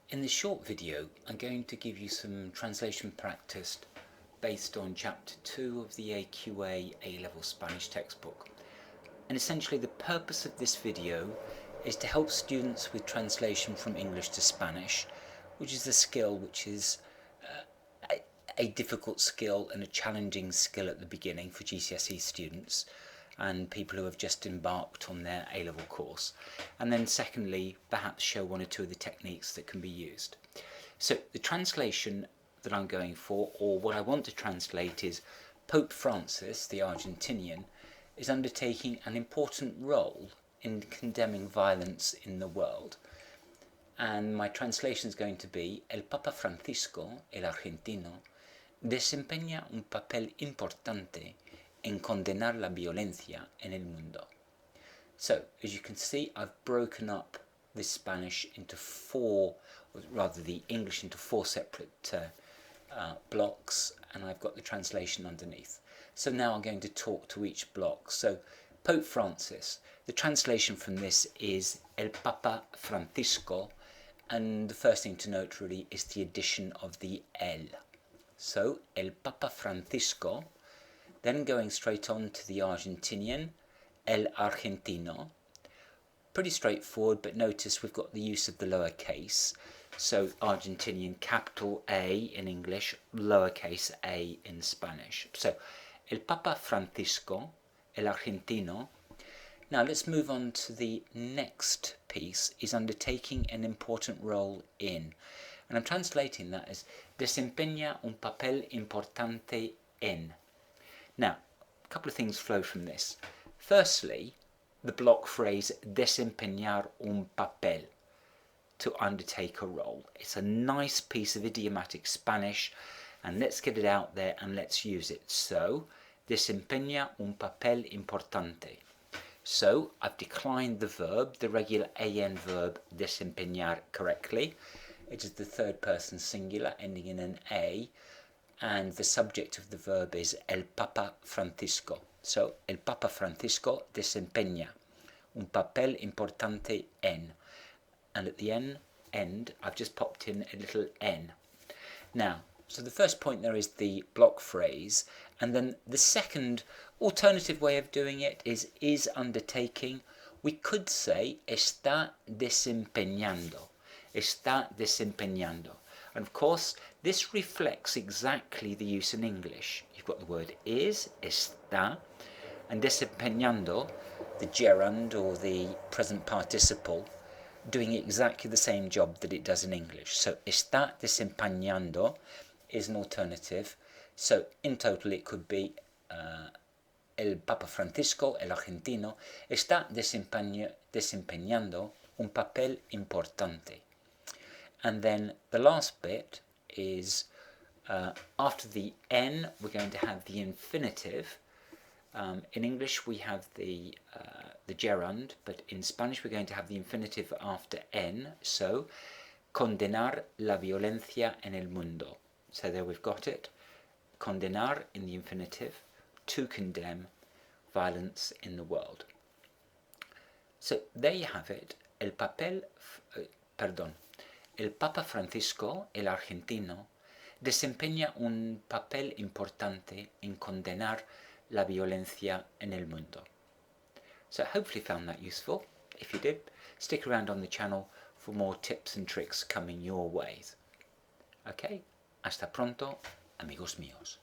In this short video, I'm going to give you some translation practice based on Chapter 2 of the AQA A-Level Spanish textbook. And essentially the purpose of this video is to help students with translation from English to Spanish, which is a skill which is a difficult skill and a challenging skill at the beginning for GCSE students and people who have just embarked on their A-level course. And then secondly, perhaps show one or two of the techniques that can be used. So the translation that I'm going for, or what I want to translate, is Pope Francis, the Argentinian, is undertaking an important role in condemning violence in the world. And my translation is going to be: El Papa Francisco, el argentino, desempeña un papel importante en condenar la violencia en el mundo. So, as you can see, I've broken up this Spanish into four, or rather the English into four separate blocks, and I've got the translation underneath. So now I'm going to talk to each block. So, Pope Francis, the translation from this is El Papa Francisco, and the first thing to note really is the addition of the El. So, El Papa Francisco. Then going straight on to the Argentinian, El Argentino. Pretty straightforward, but notice we've got the use of the lowercase. So Argentinian, capital A in English, lowercase a in Spanish. So El Papa Francisco, El Argentino. Now let's move on to the next piece, is undertaking an important role in. And I'm translating that as desempeña un papel importante en. Now, a couple of things flow from this. Firstly, the block phrase desempeñar un papel, to undertake a role. It's a nice piece of idiomatic Spanish, and let's get it out there and let's use it. So, desempeña un papel importante. So, I've declined the verb, the regular an verb desempeñar correctly. It is the third person singular ending in an a. And the subject of the verb is El Papa Francisco. So, El Papa Francisco desempeña un papel importante en. And at the end, I've just popped in a little n. Now, so the first point there is the block phrase, and then the second alternative way of doing it is undertaking. We could say está desempeñando. Está desempeñando. And of course, this reflects exactly the use in English. You've got the word is, está, and desempeñando, the gerund or the present participle, doing exactly the same job that it does in English. So, está desempeñando is an alternative. So, in total, it could be El Papa Francisco, el argentino, está desempeñando un papel importante. And then the last bit is after the n, we're going to have the infinitive. In English, we have the gerund, but in Spanish, we're going to have the infinitive after n. So, condenar la violencia en el mundo. So there we've got it. Condenar in the infinitive, to condemn violence in the world. So there you have it. El Papa Francisco, el argentino, desempeña un papel importante en condenar la violencia en el mundo. So hopefully you found that useful. If you did, stick around on the channel for more tips and tricks coming your way. Okay, hasta pronto, amigos míos.